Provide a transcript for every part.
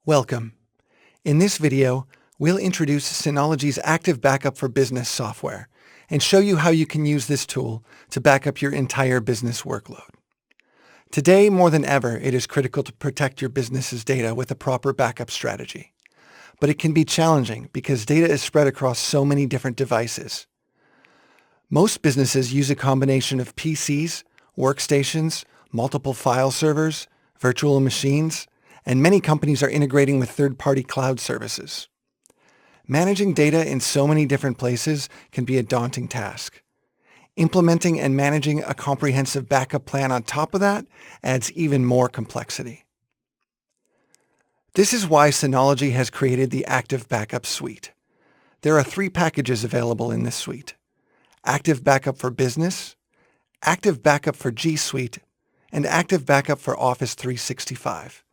Welcome. In this video, we'll introduce Synology's Active Backup for Business software and show you how you can use this tool to back up your entire business workload. Today, more than ever, it is critical to protect your business's data with a proper backup strategy. But it can be challenging because data is spread across so many different devices. Most businesses use a combination of PCs, workstations, multiple file servers, virtual machines, and many companies are integrating with third-party cloud services. Managing data in so many different places can be a daunting task. Implementing and managing a comprehensive backup plan on top of that adds even more complexity. This is why Synology has created the Active Backup Suite. There are 3 packages available in this suite: Active Backup for Business, Active Backup for G Suite, and Active Backup for Office 365.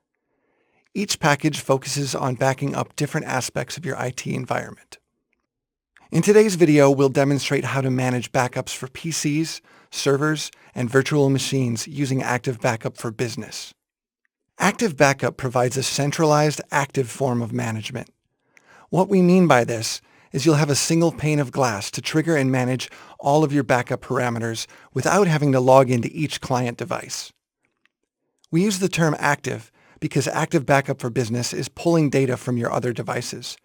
Each package focuses on backing up different aspects of your IT environment. In today's video, we'll demonstrate how to manage backups for PCs, servers, and virtual machines using Active Backup for Business. Active Backup provides a centralized, active form of management. What we mean by this is you'll have a single pane of glass to trigger and manage all of your backup parameters without having to log into each client device. We use the term active because Active Backup for Business is pulling data from your other devices.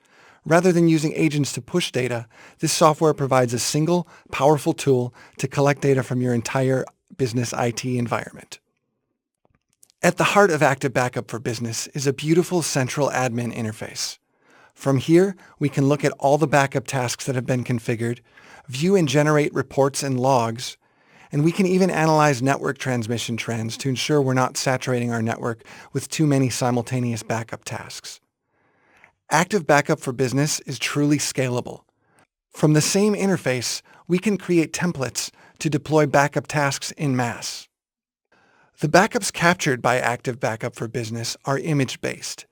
Rather than using agents to push data, this software provides a single, powerful tool to collect data from your entire business IT environment. At the heart of Active Backup for Business is a beautiful central admin interface. From here, we can look at all the backup tasks that have been configured, view and generate reports and logs, and we can even analyze network transmission trends to ensure we're not saturating our network with too many simultaneous backup tasks. Active Backup for Business is truly scalable. From the same interface, we can create templates to deploy backup tasks en masse. The backups captured by Active Backup for Business are image-based.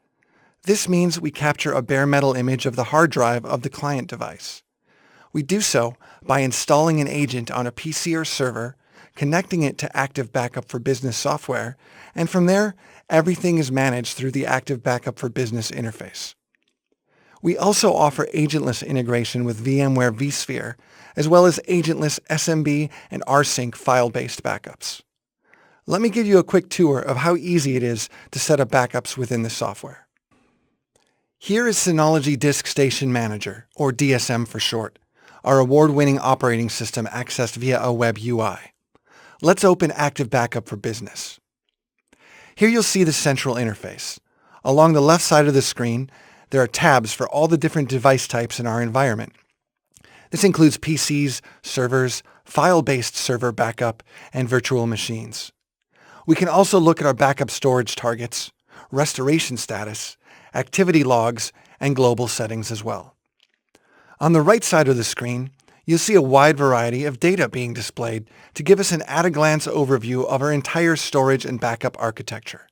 This means we capture a bare metal image of the hard drive of the client device. We do so by installing an agent on a PC or server, connecting it to Active Backup for Business software, and from there, everything is managed through the Active Backup for Business interface. We also offer agentless integration with VMware vSphere, as well as agentless SMB and rsync file-based backups. Let me give you a quick tour of how easy it is to set up backups within the software. Here is Synology Disk Station Manager, or DSM for short, our award-winning operating system accessed via a web UI. Let's open Active Backup for Business. Here you'll see the central interface. Along the left side of the screen, there are tabs for all the different device types in our environment. This includes PCs, servers, file-based server backup, and virtual machines. We can also look at our backup storage targets, restoration status, activity logs, and global settings as well. On the right side of the screen, you'll see a wide variety of data being displayed to give us an at-a-glance overview of our entire storage and backup architecture.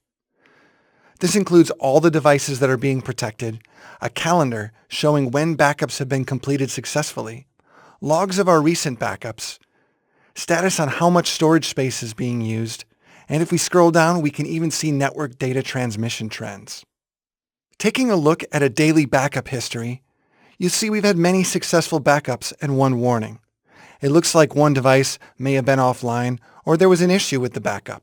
This includes all the devices that are being protected, a calendar showing when backups have been completed successfully, logs of our recent backups, status on how much storage space is being used, and if we scroll down, we can even see network data transmission trends. Taking a look at a daily backup history, you see we've had many successful backups and one warning. It looks like one device may have been offline or there was an issue with the backup.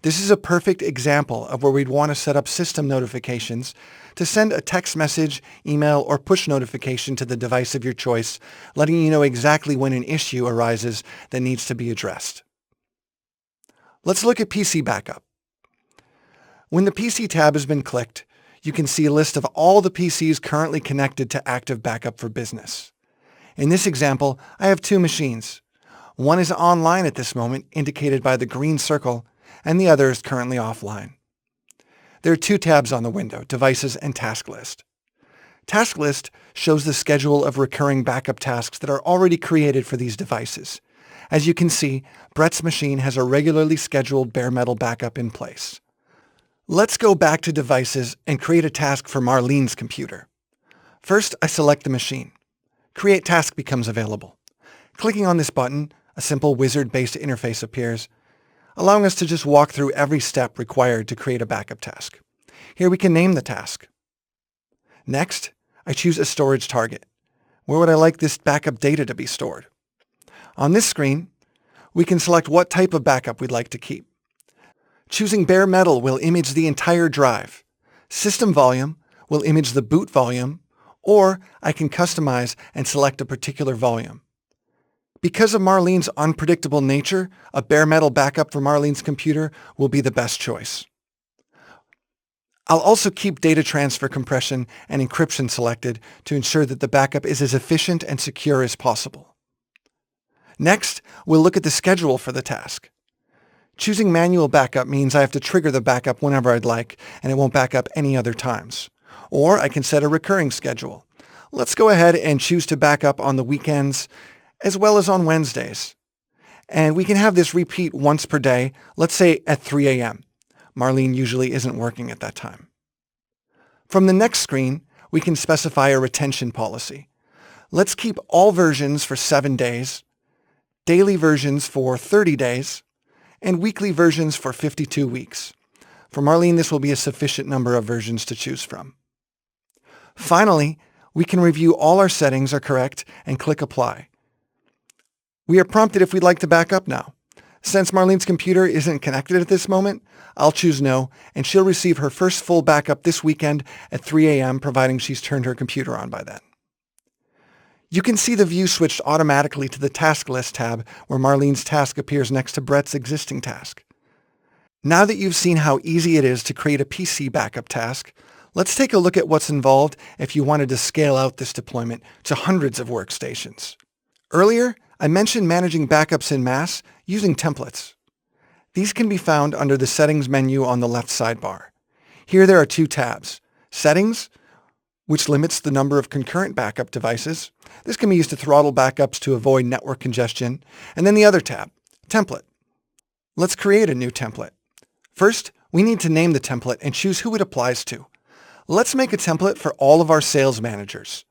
This is a perfect example of where we'd want to set up system notifications to send a text message, email, or push notification to the device of your choice, letting you know exactly when an issue arises that needs to be addressed. Let's look at PC backup. When the PC tab has been clicked, you can see a list of all the PCs currently connected to Active Backup for Business. In this example, I have 2 machines. One is online at this moment, indicated by the green circle, and the other is currently offline. There are 2 tabs on the window, Devices and Task List. Task List shows the schedule of recurring backup tasks that are already created for these devices. As you can see, Brett's machine has a regularly scheduled bare metal backup in place. Let's go back to Devices and create a task for Marlene's computer. First, I select the machine. Create Task becomes available. Clicking on this button, a simple wizard-based interface appears, allowing us to just walk through every step required to create a backup task. Here we can name the task. Next, I choose a storage target. Where would I like this backup data to be stored? On this screen, we can select what type of backup we'd like to keep. Choosing bare metal will image the entire drive. System volume will image the boot volume, or I can customize and select a particular volume. Because of Marlene's unpredictable nature, a bare metal backup for Marlene's computer will be the best choice. I'll also keep data transfer compression and encryption selected to ensure that the backup is as efficient and secure as possible. Next, we'll look at the schedule for the task. Choosing manual backup means I have to trigger the backup whenever I'd like, and it won't back up any other times. Or I can set a recurring schedule. Let's go ahead and choose to back up on the weekends as well as on Wednesdays. And we can have this repeat once per day, let's say at 3 a.m. Marlene usually isn't working at that time. From the next screen, we can specify a retention policy. Let's keep all versions for 7 days, daily versions for 30 days, and weekly versions for 52 weeks. For Marlene, this will be a sufficient number of versions to choose from. Finally, we can review all our settings are correct and click Apply. We are prompted if we'd like to back up now. Since Marlene's computer isn't connected at this moment, I'll choose No, and she'll receive her first full backup this weekend at 3 a.m., providing she's turned her computer on by then. You can see the view switched automatically to the Task List tab, where Marlene's task appears next to Brett's existing task. Now that you've seen how easy it is to create a PC backup task, let's take a look at what's involved if you wanted to scale out this deployment to hundreds of workstations. Earlier, I mentioned managing backups en masse using templates. These can be found under the Settings menu on the left sidebar. Here there are 2 tabs: Settings, which limits the number of concurrent backup devices. This can be used to throttle backups to avoid network congestion. And then the other tab, Template. Let's create a new template. First, we need to name the template and choose who it applies to. Let's make a template for all of our sales managers.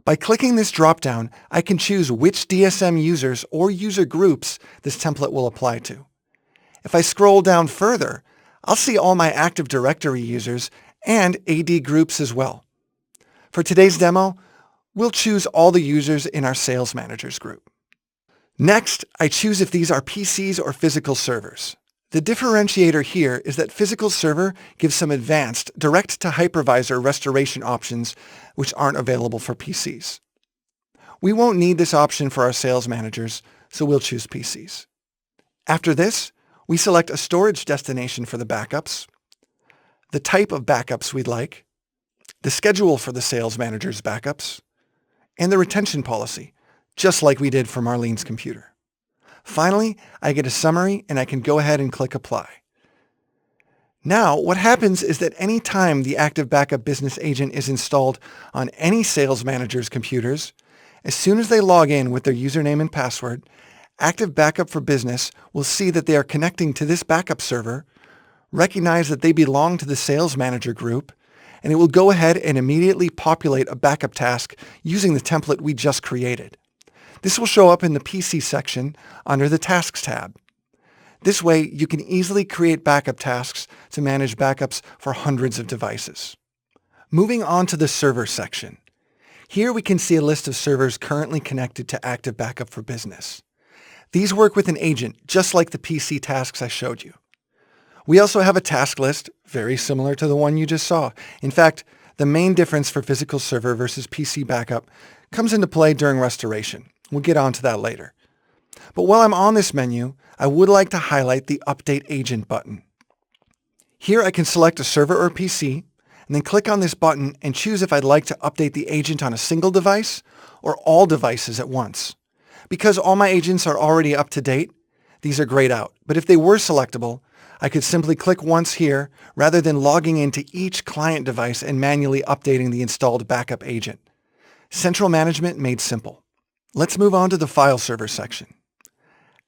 By clicking this drop-down, I can choose which DSM users or user groups this template will apply to. If I scroll down further, I'll see all my Active Directory users and AD groups as well. For today's demo, we'll choose all the users in our Sales Managers group. Next, I choose if these are PCs or physical servers. The differentiator here is that physical server gives some advanced direct-to-hypervisor restoration options which aren't available for PCs. We won't need this option for our sales managers, so we'll choose PCs. After this, we select a storage destination for the backups, the type of backups we'd like, the schedule for the sales manager's backups, and the retention policy, just like we did for Marlene's computer. Finally, I get a summary and I can go ahead and click Apply. Now, what happens is that any time the Active Backup Business Agent is installed on any sales manager's computers, as soon as they log in with their username and password, Active Backup for Business will see that they are connecting to this backup server, recognize that they belong to the Sales Manager group, and it will go ahead and immediately populate a backup task using the template we just created. This will show up in the PC section under the Tasks tab. This way, you can easily create backup tasks to manage backups for hundreds of devices. Moving on to the Server section. Here we can see a list of servers currently connected to Active Backup for Business. These work with an agent, just like the PC tasks I showed you. We also have a task list, very similar to the one you just saw. In fact, the main difference for physical server versus PC backup comes into play during restoration. We'll get onto that later. But while I'm on this menu, I would like to highlight the Update Agent button. Here I can select a server or PC, and then click on this button and choose if I'd like to update the agent on a single device or all devices at once. Because all my agents are already up to date, these are grayed out. But if they were selectable, I could simply click once here rather than logging into each client device and manually updating the installed backup agent. Central management made simple. Let's move on to the File Server section.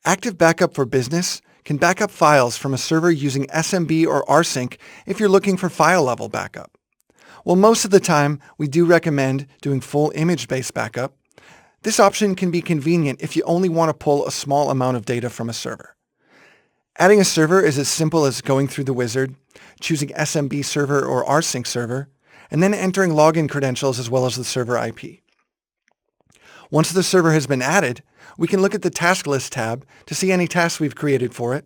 Active Backup for Business can back up files from a server using SMB or rsync if you're looking for file level backup. Well, most of the time, we do recommend doing full image-based backup. This option can be convenient if you only want to pull a small amount of data from a server. Adding a server is as simple as going through the wizard, choosing SMB server or rsync server, and then entering login credentials as well as the server IP. Once the server has been added, we can look at the Task List tab to see any tasks we've created for it,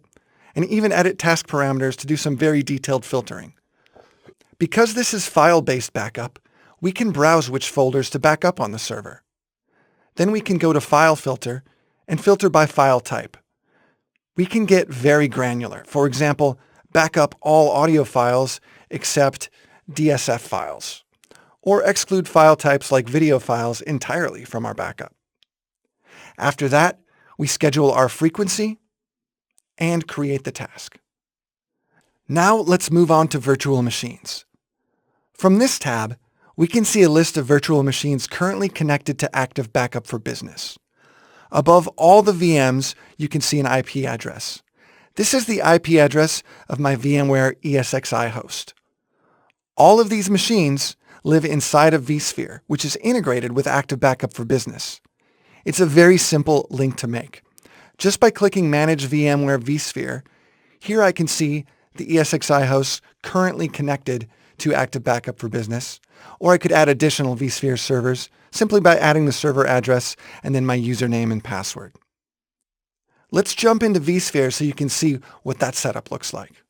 and even edit task parameters to do some very detailed filtering. Because this is file-based backup, we can browse which folders to back up on the server. Then we can go to File Filter and filter by file type. We can get very granular. For example, back up all audio files except DSF files, or exclude file types like video files entirely from our backup. After that, we schedule our frequency and create the task. Now let's move on to virtual machines. From this tab, we can see a list of virtual machines currently connected to Active Backup for Business. Above all the VMs, you can see an IP address. This is the IP address of my VMware ESXi host. All of these machines live inside of vSphere, which is integrated with Active Backup for Business. It's a very simple link to make. Just by clicking Manage VMware vSphere, here I can see the ESXi hosts currently connected to Active Backup for Business, or I could add additional vSphere servers simply by adding the server address and then my username and password. Let's jump into vSphere so you can see what that setup looks like.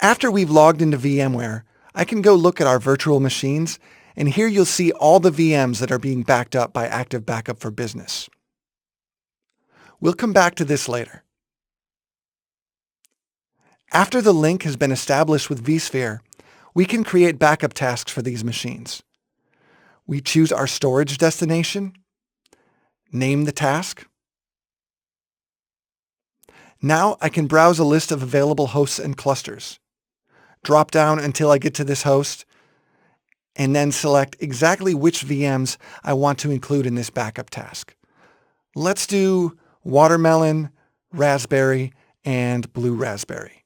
After we've logged into VMware, I can go look at our virtual machines, and here you'll see all the VMs that are being backed up by Active Backup for Business. We'll come back to this later. After the link has been established with vSphere, we can create backup tasks for these machines. We choose our storage destination, name the task. Now I can browse a list of available hosts and clusters. Drop down until I get to this host, and then select exactly which VMs I want to include in this backup task. Let's do Watermelon, Raspberry, and Blue Raspberry.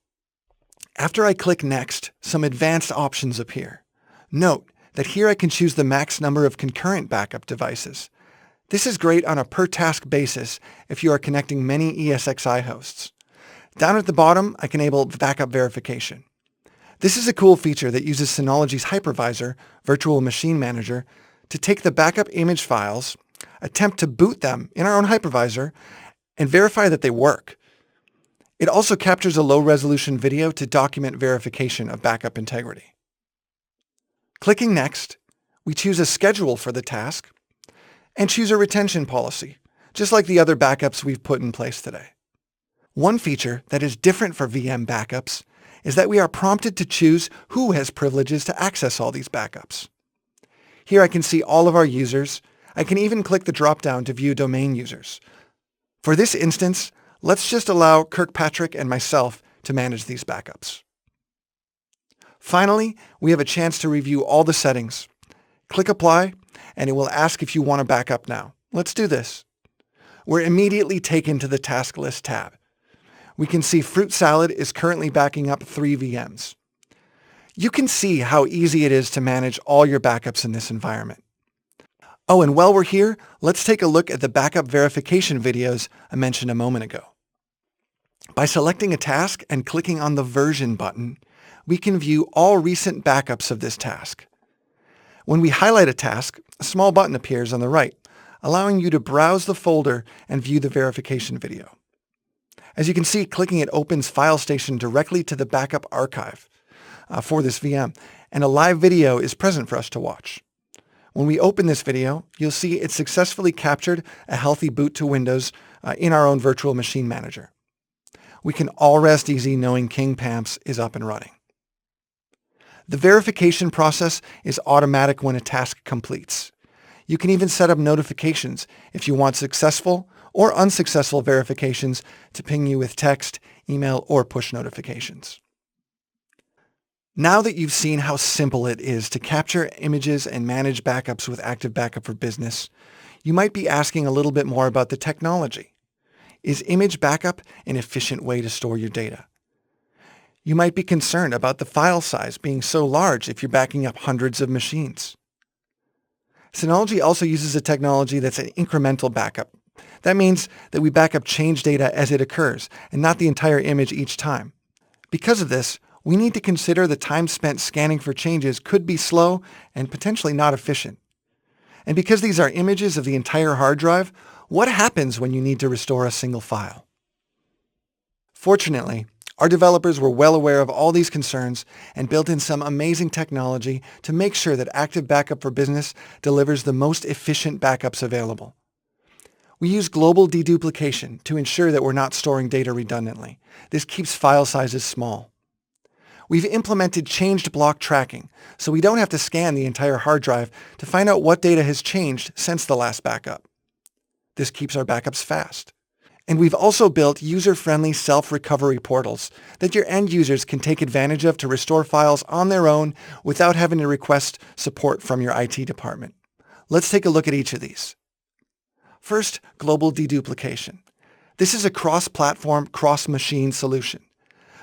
After I click Next, some advanced options appear. Note that here I can choose the max number of concurrent backup devices. This is great on a per-task basis if you are connecting many ESXi hosts. Down at the bottom, I can enable backup verification. This is a cool feature that uses Synology's hypervisor, Virtual Machine Manager, to take the backup image files, attempt to boot them in our own hypervisor, and verify that they work. It also captures a low-resolution video to document verification of backup integrity. Clicking Next, we choose a schedule for the task and choose a retention policy, just like the other backups we've put in place today. One feature that is different for VM backups is that we are prompted to choose who has privileges to access all these backups. Here I can see all of our users. I can even click the drop-down to view domain users. For this instance, let's just allow Kirkpatrick and myself to manage these backups. Finally, we have a chance to review all the settings. Click Apply, and it will ask if you want to back up now. Let's do this. We're immediately taken to the Task List tab. We can see Fruit Salad is currently backing up 3 VMs. You can see how easy it is to manage all your backups in this environment. Oh, and while we're here, let's take a look at the backup verification videos I mentioned a moment ago. By selecting a task and clicking on the Version button, we can view all recent backups of this task. When we highlight a task, a small button appears on the right, allowing you to browse the folder and view the verification video. As you can see, clicking it opens FileStation directly to the backup archive for this VM, and a live video is present for us to watch. When we open this video, you'll see it successfully captured a healthy boot to Windows in our own virtual machine manager. We can all rest easy knowing King Pamps is up and running. The verification process is automatic when a task completes. You can even set up notifications if you want successful or unsuccessful verifications to ping you with text, email, or push notifications. Now that you've seen how simple it is to capture images and manage backups with Active Backup for Business, you might be asking a little bit more about the technology. Is image backup an efficient way to store your data? You might be concerned about the file size being so large if you're backing up hundreds of machines. Synology also uses a technology that's an incremental backup That means that we back up change data as it occurs and not the entire image each time. Because of this, we need to consider the time spent scanning for changes could be slow and potentially not efficient. And because these are images of the entire hard drive, what happens when you need to restore a single file? Fortunately, our developers were well aware of all these concerns and built in some amazing technology to make sure that Active Backup for Business delivers the most efficient backups available. We use global deduplication to ensure that we're not storing data redundantly. This keeps file sizes small. We've implemented changed block tracking, so we don't have to scan the entire hard drive to find out what data has changed since the last backup. This keeps our backups fast. And we've also built user-friendly self-recovery portals that your end users can take advantage of to restore files on their own without having to request support from your IT department. Let's take a look at each of these. First, global deduplication. This is a cross-platform, cross-machine solution.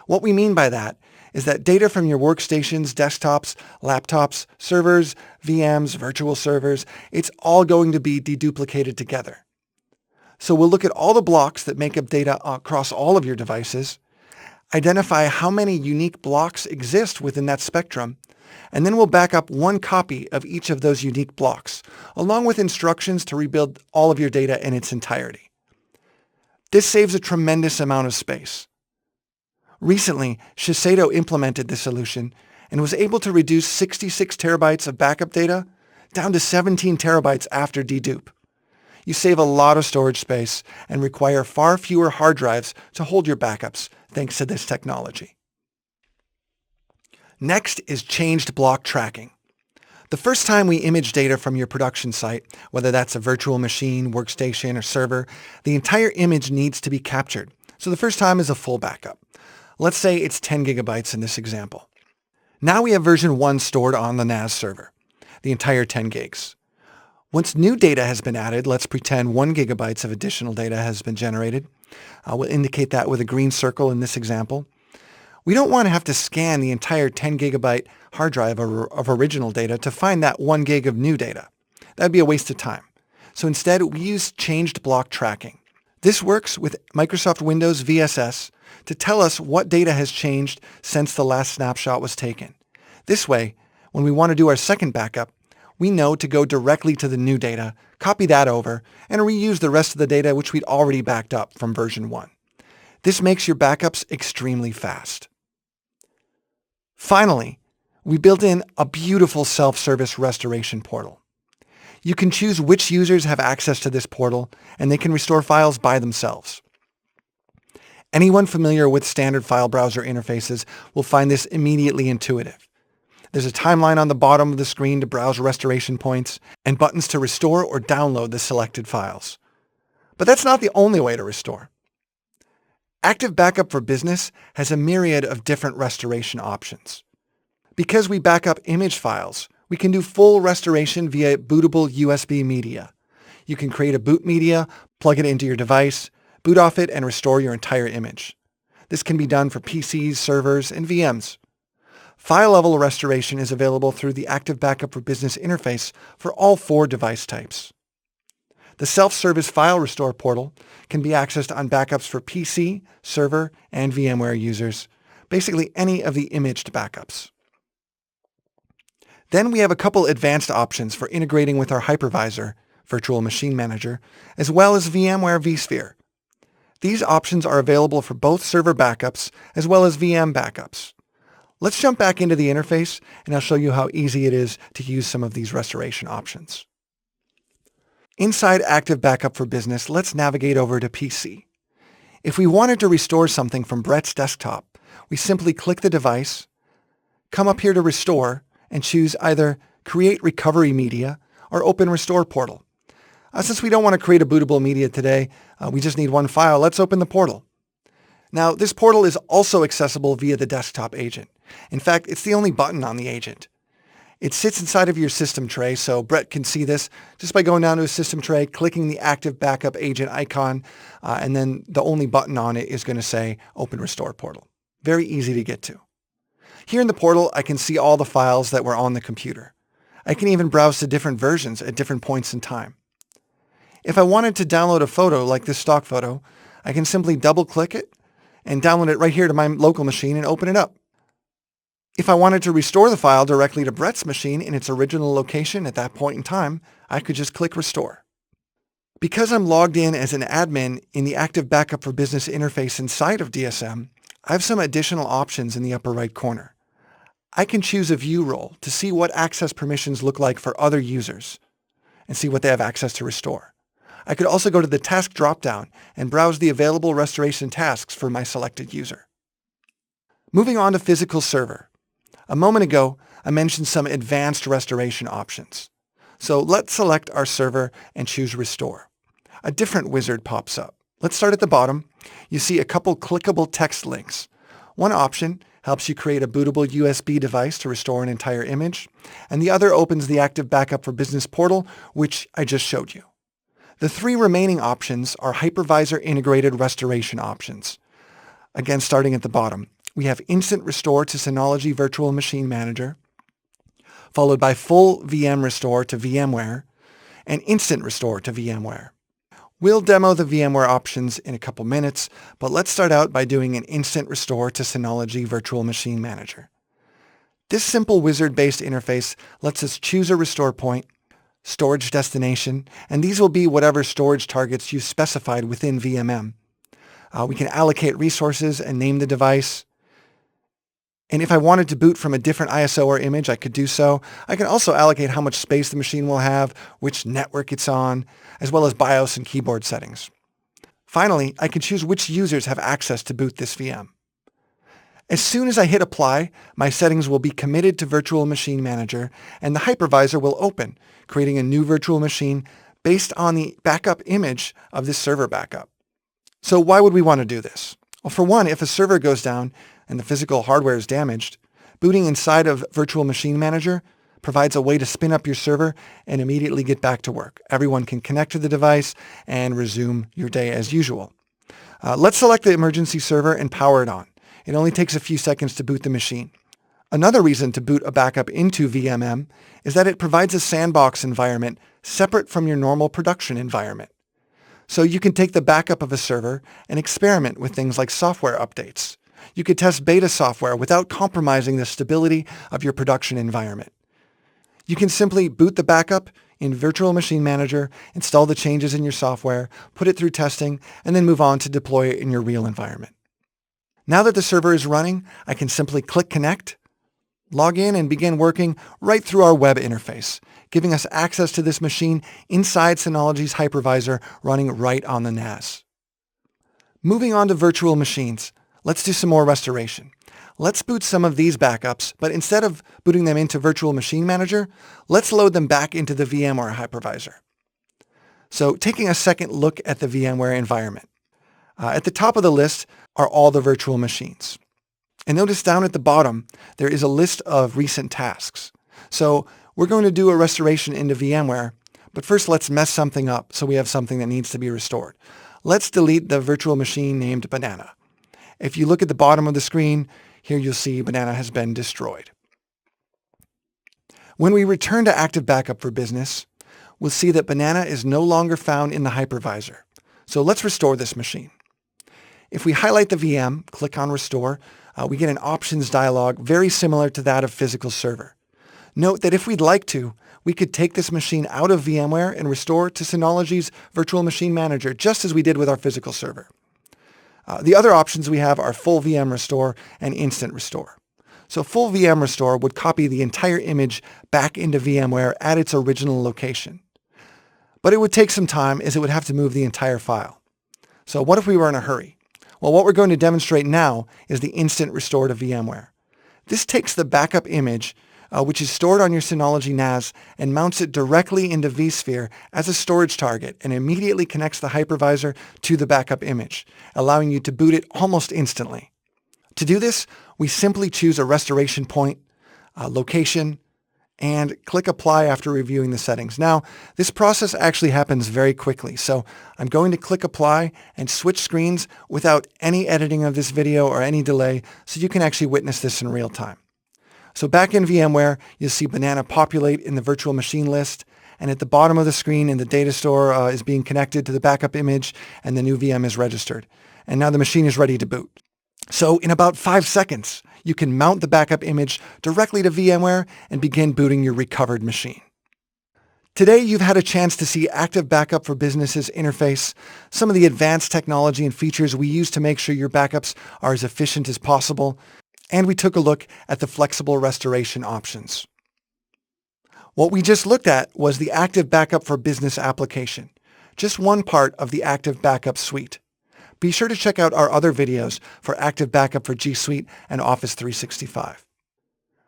What we mean by that is that data from your workstations, desktops, laptops, servers, VMs, virtual servers, it's all going to be deduplicated together. So we'll look at all the blocks that make up data across all of your devices, identify how many unique blocks exist within that spectrum, and then we'll back up one copy of each of those unique blocks, along with instructions to rebuild all of your data in its entirety. This saves a tremendous amount of space. Recently, Shiseido implemented this solution and was able to reduce 66 terabytes of backup data down to 17 terabytes after dedupe. You save a lot of storage space and require far fewer hard drives to hold your backups thanks to this technology. Next is changed block tracking. The first time we image data from your production site, whether that's a virtual machine, workstation, or server, the entire image needs to be captured. So the first time is a full backup. Let's say it's 10 gigabytes in this example. Now we have version 1 stored on the NAS server, the entire 10 gigs. Once new data has been added, let's pretend 1 gigabytes of additional data has been generated. We'll indicate that with a green circle in this example. We don't want to have to scan the entire 10 gigabyte hard drive of original data to find that 1 gig of new data. That'd be a waste of time. So instead, we use changed block tracking. This works with Microsoft Windows VSS to tell us what data has changed since the last snapshot was taken. This way, when we want to do our second backup, we know to go directly to the new data, copy that over, and reuse the rest of the data which we'd already backed up from version 1. This makes your backups extremely fast. Finally, we built in a beautiful self-service restoration portal. You can choose which users have access to this portal, and they can restore files by themselves. Anyone familiar with standard file browser interfaces will find this immediately intuitive. There's a timeline on the bottom of the screen to browse restoration points and buttons to restore or download the selected files. But that's not the only way to restore. Active Backup for Business has a myriad of different restoration options. Because we back up image files, we can do full restoration via bootable USB media. You can create a boot media, plug it into your device, boot off it, and restore your entire image. This can be done for PCs, servers, and VMs. File-level restoration is available through the Active Backup for Business interface for all 4 device types. The self-service file restore portal can be accessed on backups for PC, server, and VMware users, basically any of the imaged backups. Then we have a couple advanced options for integrating with our hypervisor, Virtual Machine Manager, as well as VMware vSphere. These options are available for both server backups as well as VM backups. Let's jump back into the interface and I'll show you how easy it is to use some of these restoration options. Inside Active Backup for Business, let's navigate over to PC. If we wanted to restore something from Brett's desktop, we simply click the device, come up here to Restore, and choose either Create Recovery Media or Open Restore Portal. Since we don't want to create a bootable media today, we just need one file, let's open the portal. Now, this portal is also accessible via the desktop agent. In fact, it's the only button on the agent. It sits inside of your system tray, so Brett can see this just by going down to his system tray, clicking the Active Backup Agent icon, and then the only button on it is going to say Open Restore Portal. Very easy to get to. Here in the portal, I can see all the files that were on the computer. I can even browse to different versions at different points in time. If I wanted to download a photo like this stock photo, I can simply double-click it and download it right here to my local machine and open it up. If I wanted to restore the file directly to Brett's machine in its original location at that point in time, I could just click Restore. Because I'm logged in as an admin in the Active Backup for Business interface inside of DSM, I have some additional options in the upper right corner. I can choose a view role to see what access permissions look like for other users and see what they have access to restore. I could also go to the task dropdown and browse the available restoration tasks for my selected user. Moving on to physical server. A moment ago, I mentioned some advanced restoration options. So let's select our server and choose Restore. A different wizard pops up. Let's start at the bottom. You see a couple clickable text links. One option helps you create a bootable USB device to restore an entire image, and the other opens the Active Backup for Business portal, which I just showed you. The three remaining options are hypervisor integrated restoration options. Again, starting at the bottom, we have Instant Restore to Synology Virtual Machine Manager, followed by Full VM Restore to VMware, and Instant Restore to VMware. We'll demo the VMware options in a couple minutes, but let's start out by doing an Instant Restore to Synology Virtual Machine Manager. This simple wizard-based interface lets us choose a restore point, storage destination, and these will be whatever storage targets you specified within VMM. We can allocate resources and name the device. And if I wanted to boot from a different ISO or image, I could do so. I can also allocate how much space the machine will have, which network it's on, as well as BIOS and keyboard settings. Finally, I can choose which users have access to boot this VM. As soon as I hit Apply, my settings will be committed to Virtual Machine Manager, and the hypervisor will open, creating a new virtual machine based on the backup image of this server backup. So why would we want to do this? Well, for one, if a server goes down and the physical hardware is damaged, booting inside of Virtual Machine Manager provides a way to spin up your server and immediately get back to work. Everyone can connect to the device and resume your day as usual. Let's select the emergency server and power it on. It only takes a few seconds to boot the machine. Another reason to boot a backup into VMM is that it provides a sandbox environment separate from your normal production environment. So you can take the backup of a server and experiment with things like software updates. You could test beta software without compromising the stability of your production environment. You can simply boot the backup in Virtual Machine Manager, install the changes in your software, put it through testing, and then move on to deploy it in your real environment. Now that the server is running, I can simply click Connect, log in, and begin working right through our web interface, giving us access to this machine inside Synology's hypervisor running right on the NAS. Moving on to virtual machines, let's do some more restoration. Let's boot some of these backups, but instead of booting them into Virtual Machine Manager, let's load them back into the VMware hypervisor. So taking a second look at the VMware environment. At the top of the list are all the virtual machines. And notice down at the bottom, there is a list of recent tasks. So we're going to do a restoration into VMware, but first let's mess something up so we have something that needs to be restored. Let's delete the virtual machine named Banana. If you look at the bottom of the screen, here you'll see Banana has been destroyed. When we return to Active Backup for Business, we'll see that Banana is no longer found in the hypervisor. So let's restore this machine. If we highlight the VM, click on Restore, we get an options dialog very similar to that of physical server. Note that if we'd like to, we could take this machine out of VMware and restore to Synology's Virtual Machine Manager, just as we did with our physical server. The other options we have are Full VM Restore and Instant Restore. So Full VM Restore would copy the entire image back into VMware at its original location. But it would take some time as it would have to move the entire file. So what if we were in a hurry? Well, what we're going to demonstrate now is the Instant Restore to VMware. This takes the backup image, which is stored on your Synology NAS, and mounts it directly into vSphere as a storage target and immediately connects the hypervisor to the backup image, allowing you to boot it almost instantly. To do this, we simply choose a restoration point, location, and click Apply after reviewing the settings. Now, this process actually happens very quickly, so I'm going to click Apply and switch screens without any editing of this video or any delay, so you can actually witness this in real time. So back in VMware, you'll see Banana populate in the virtual machine list, and at the bottom of the screen in the data store is being connected to the backup image, and the new VM is registered. And now the machine is ready to boot. So in about 5 seconds, you can mount the backup image directly to VMware and begin booting your recovered machine. Today, you've had a chance to see Active Backup for Business's interface, some of the advanced technology and features we use to make sure your backups are as efficient as possible, and we took a look at the flexible restoration options. What we just looked at was the Active Backup for Business application, just one part of the Active Backup suite. Be sure to check out our other videos for Active Backup for G Suite and Office 365.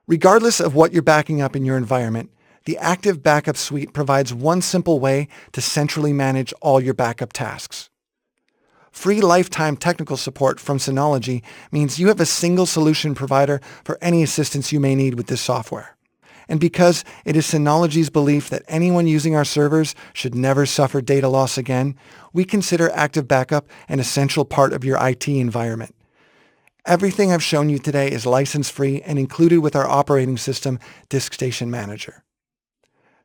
Regardless of what you're backing up in your environment, the Active Backup Suite provides one simple way to centrally manage all your backup tasks. Free lifetime technical support from Synology means you have a single solution provider for any assistance you may need with this software. And because it is Synology's belief that anyone using our servers should never suffer data loss again, we consider Active Backup an essential part of your IT environment. Everything I've shown you today is license-free and included with our operating system, DiskStation Manager.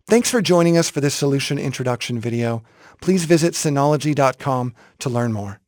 Thanks for joining us for this solution introduction video. Please visit Synology.com to learn more.